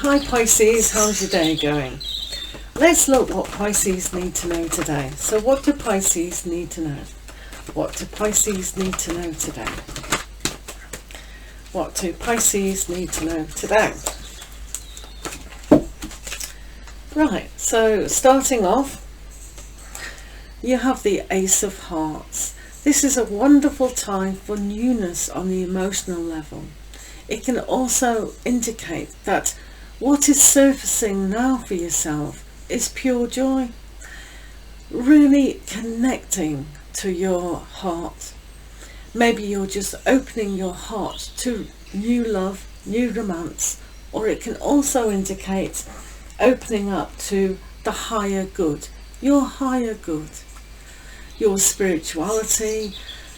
Hi Pisces, how's your day going? Let's look what Pisces need to know today. So what do Pisces need to know? What do Pisces need to know today? What do Pisces need to know today? Right, so starting off, you have the Ace of Hearts. This is a wonderful time for newness on the emotional level. It can also indicate that what is surfacing now for yourself is pure joy. Really connecting to your heart. Maybe you're just opening your heart to new love, new romance, or it can also indicate opening up to the higher good, your higher good, your spirituality,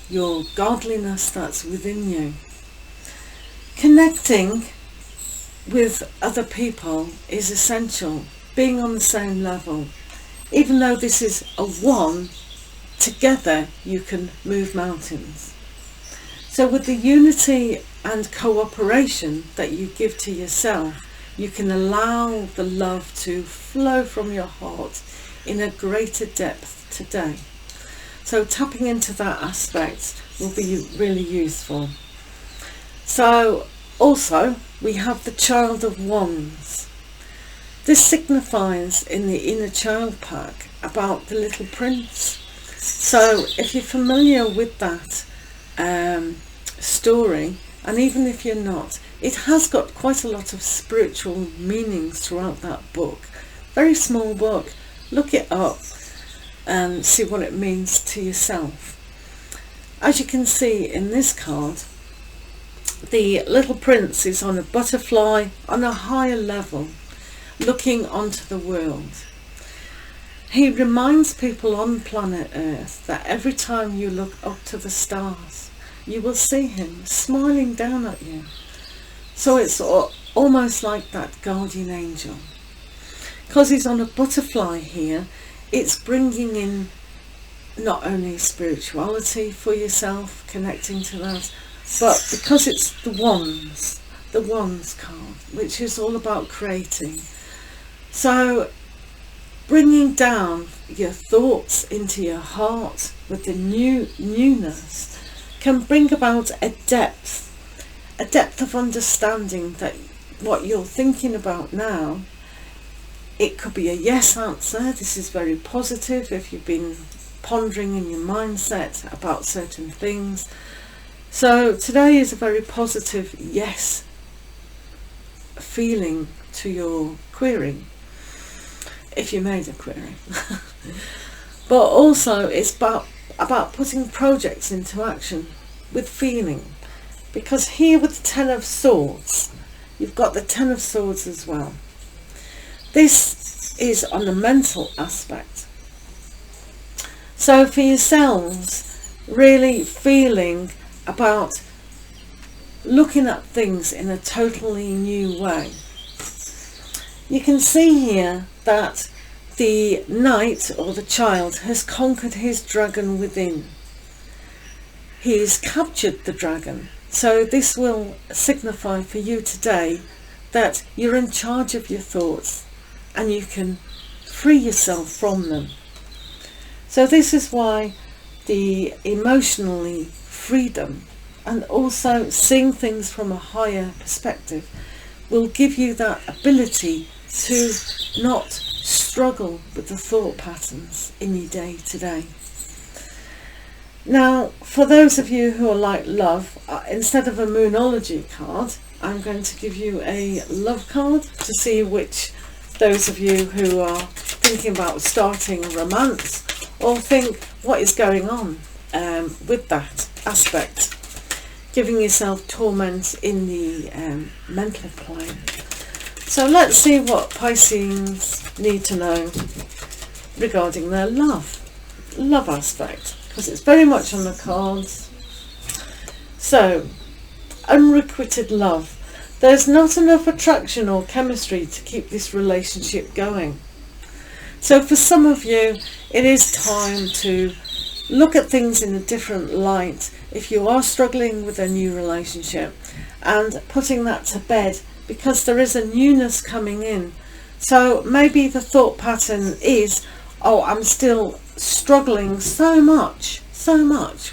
your godliness that's within you. Connecting with other people is essential, being on the same level. Even though this is a one, together you can move mountains. So with the unity and cooperation that you give to yourself, you can allow the love to flow from your heart in a greater depth today. So tapping into that aspect will be really useful. So also we have the Child of Wands. This signifies in the inner child pack about the little prince. So if you're familiar with that story, and even if you're not, it has got quite a lot of spiritual meanings throughout that book. Very small book. Look it up and see what it means to yourself. As you can see in this card, the little prince is on a butterfly on a higher level, looking onto the world. He reminds people on planet Earth that every time you look up to the stars, you will see him smiling down at you. So it's almost like that guardian angel. Because he's on a butterfly here, it's bringing in not only spirituality for yourself, connecting to that, but because it's the wands card, which is all about creating. So bringing down your thoughts into your heart with the newness can bring about a depth of understanding that what you're thinking about now, it could be a yes answer. This is very positive if you've been pondering in your mindset about certain things. So today is a very positive yes feeling to your query, if you made a query. But also it's about putting projects into action with feeling, because here with the Ten of Swords, you've got the Ten of Swords as well. This is on the mental aspect. So for yourselves, really feeling about looking at things in a totally new way. You can see here that the knight or the child has conquered his dragon within. He's captured the dragon. So this will signify for you today that you're in charge of your thoughts and you can free yourself from them. So this is why the emotionally freedom and also seeing things from a higher perspective will give you that ability to not struggle with the thought patterns in your day today. Now, for those of you who are like love, instead of a Moonology card, I'm going to give you a love card to see which those of you who are thinking about starting a romance or think what is going on with that aspect, giving yourself torment in the mental plane. So let's see what Pisces need to know regarding their love aspect, because it's very much on the cards. So, unrequited love. There's not enough attraction or chemistry to keep this relationship going. So for some of you, it is time to look at things in a different light if you are struggling with a new relationship, and putting that to bed because there is a newness coming in. So maybe the thought pattern is, oh, I'm still struggling so much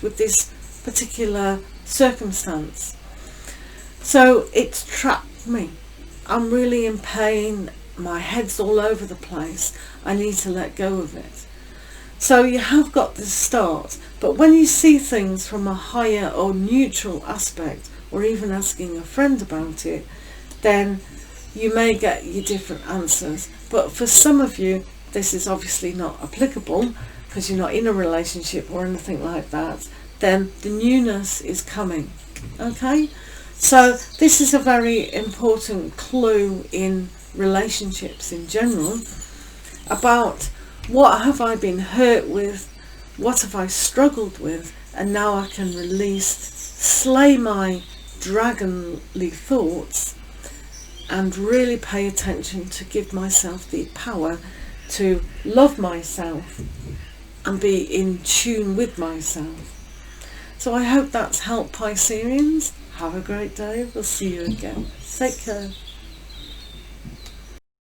with this particular circumstance. So it's trapped me. I'm really in pain. My head's all over the place. I need to let go of it. So you have got this start. But when you see things from a higher or neutral aspect, or even asking a friend about it, then you may get your different answers. But for some of you, this is obviously not applicable because you're not in a relationship or anything like that. Then the newness is coming. Okay? So this is a very important clue in relationships in general about what have I been hurt with, what have I struggled with, and now I can release, slay my dragonly thoughts and really pay attention to give myself the power to love myself and be in tune with myself. So I hope that's helped, Pisceans. Have a great day. We'll see you again. Take care.